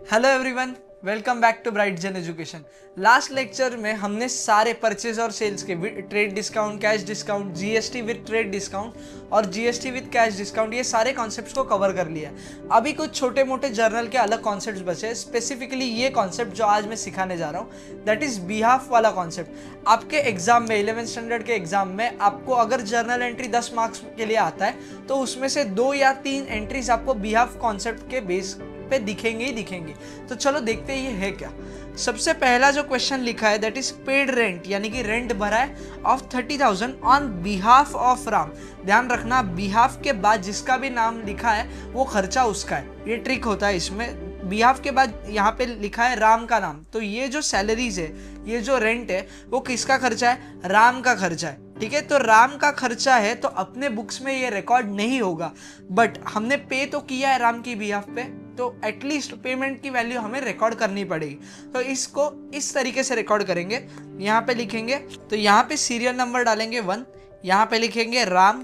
Hello everyone, welcome back to Bright Gen Education. Last lecture में हमने सारे purchase और सेल्स के trade discount, cash discount, GST with trade discount और GST with cash discount, ये सारे कॉन्सेप्ट्स को कवर कर लिया। अभी कुछ छोटे मोटे जर्नल के अलग कॉन्सेप्ट्स बचे, स्पेसिफिकली ये कॉन्सेप्ट जो आज मैं सिखाने जा रहा हूँ दैट इज बिहाफ वाला कॉन्सेप्ट। आपके एग्जाम में 11th स्टैंडर्ड के एग्जाम में आपको अगर जर्नल एंट्री 10 मार्क्स के लिए आता है तो उसमें से 2 या 3 एंट्रीज आपको बिहाफ कॉन्सेप्ट के बेस पे दिखेंगे ही दिखेंगे। तो चलो देखते हैं ये है क्या। सबसे पहला जो क्वेश्चन लिखा है दैट इज पेड रेंट, यानी कि रेंट भरा है of 30,000 on behalf of Ram. ध्यान रखना, बिहाफ के बाद जिसका भी नाम लिखा है वो खर्चा उसका है। ये ट्रिक होता है इसमें। बिहाफ के बाद यहाँ पे लिखा है राम का नाम, तो ये जो सैलरीज है, ये जो रेंट है वो किसका खर्चा है? राम का खर्चा है। ठीक है, तो राम का खर्चा है तो अपने बुक्स में ये रिकॉर्ड नहीं होगा, बट हमने पे तो किया है राम की बिहाफ पे, तो एटलीस्ट पेमेंट की वैल्यू हमें रिकॉर्ड करनी पड़ेगी। तो इसको इस तरीके से रिकॉर्ड करेंगे। यहाँ पे लिखेंगे, तो यहाँ पे सीरियल नंबर डालेंगे 1, यहाँ पे लिखेंगे Ram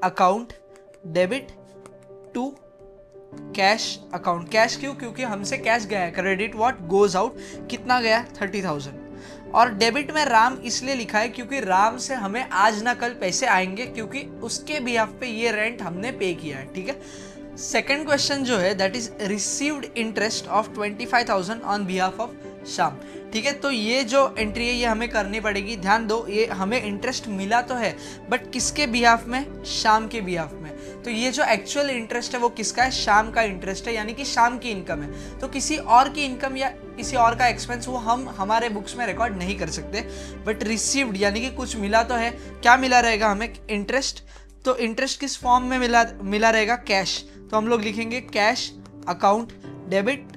account debit to cash account. Cash क्यों? क्योंकि हमसे कैश गया है। क्रेडिट व्हाट गोज आउट, कितना गया? 30,000। और डेबिट में राम इसलिए लिखा है क्योंकि राम से हमें आज ना कल पैसे आएंगे, क्योंकि उसके बिहाफ पे ये रेंट हमने पे किया है। ठीक है, सेकेंड क्वेश्चन जो है that is received interest of 25,000 on behalf of Shyam. ठीक है, तो ये जो एंट्री है ये हमें करनी पड़ेगी। ध्यान दो, ये हमें इंटरेस्ट मिला तो है बट किसके बिहाफ में? श्याम के बिहाफ में। तो ये जो एक्चुअल इंटरेस्ट है वो किसका है? श्याम का इंटरेस्ट है, यानी कि श्याम की इनकम है। तो किसी और की इनकम या किसी और का एक्सपेंस वो हम हमारे बुक्स में रिकॉर्ड नहीं कर सकते, बट रिसीव्ड यानी कि कुछ मिला तो है। क्या मिला रहेगा हमें? इंटरेस्ट। तो इंटरेस्ट किस फॉर्म में मिला रहेगा? कैश। तो हम लोग लिखेंगे cash account debit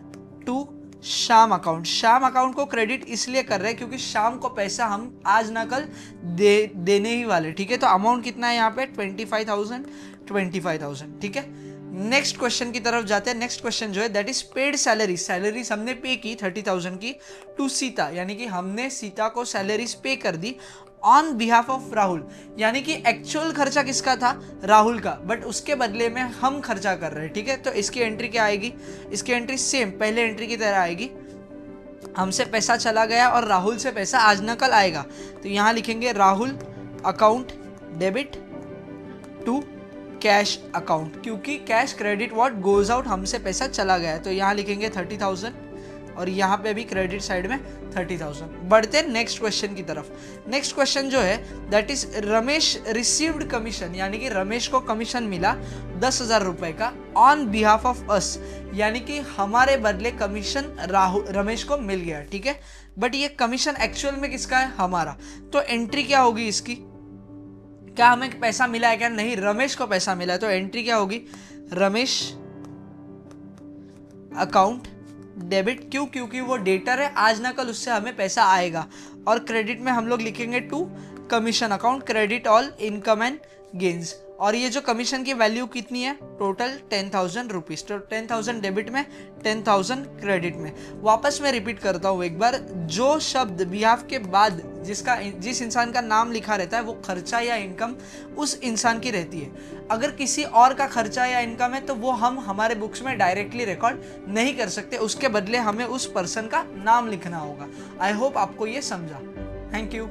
to Shyam account. Shyam account को क्रेडिट इसलिए कर रहे हैं क्योंकि श्याम को पैसा हम आज ना कल देने ही वाले। ठीक है, तो अमाउंट कितना है यहाँ पे? 25,000। ठीक है, नेक्स्ट क्वेश्चन की तरफ जाते हैं। नेक्स्ट क्वेश्चन जो है that is paid salary. Salaries हमने पे की 30,000 की टू सीता, यानी कि हमने सीता को सैलरीज पे कर दी ऑन बिहाफ ऑफ राहुल, यानी कि एक्चुअल खर्चा किसका था? राहुल का, बट उसके बदले में हम खर्चा कर रहे हैं। ठीक है, तो इसकी एंट्री क्या आएगी? इसकी एंट्री सेम पहले एंट्री की तरह आएगी। हमसे पैसा चला गया और राहुल से पैसा आज न कल आएगा, तो यहाँ लिखेंगे Rahul account debit to cash account, क्योंकि cash credit what goes out, हमसे पैसा चला गया है। तो यहाँ लिखेंगे 30,000 और यहाँ पे भी क्रेडिट साइड में 30,000। बढ़ते हैं नेक्स्ट क्वेश्चन की तरफ। नेक्स्ट क्वेश्चन जो है that is Ramesh received commission, यानी कि रमेश को कमीशन मिला 10,000 रुपए का ऑन बिहाफ ऑफ अस, यानी कि हमारे बदले कमीशन रमेश को मिल गया। ठीक है, बट ये कमीशन एक्चुअल में किसका है? हमारा। तो एंट्री क्या होगी इसकी? क्या हमें पैसा मिला है क्या? नहीं, रमेश को पैसा मिला है। तो एंट्री क्या होगी? Ramesh account debit. क्यों? क्योंकि वो डेटर है, आज ना कल उससे हमें पैसा आएगा। और क्रेडिट में हम लोग लिखेंगे to commission account credit all income and gains. और ये जो कमीशन की वैल्यू कितनी है? Total 10,000 rupees. तो 10,000 डेबिट में, 10,000 क्रेडिट में। वापस मैं रिपीट करता हूँ एक बार, जो शब्द बिहाफ के बाद जिस इंसान का नाम लिखा रहता है वो खर्चा या इनकम उस इंसान की रहती है। अगर किसी और का खर्चा या इनकम है तो वो हम हमारे बुक्स में डायरेक्टली रिकॉर्ड नहीं कर सकते, उसके बदले हमें उस पर्सन का नाम लिखना होगा। आई होप आपको ये समझा। Thank you.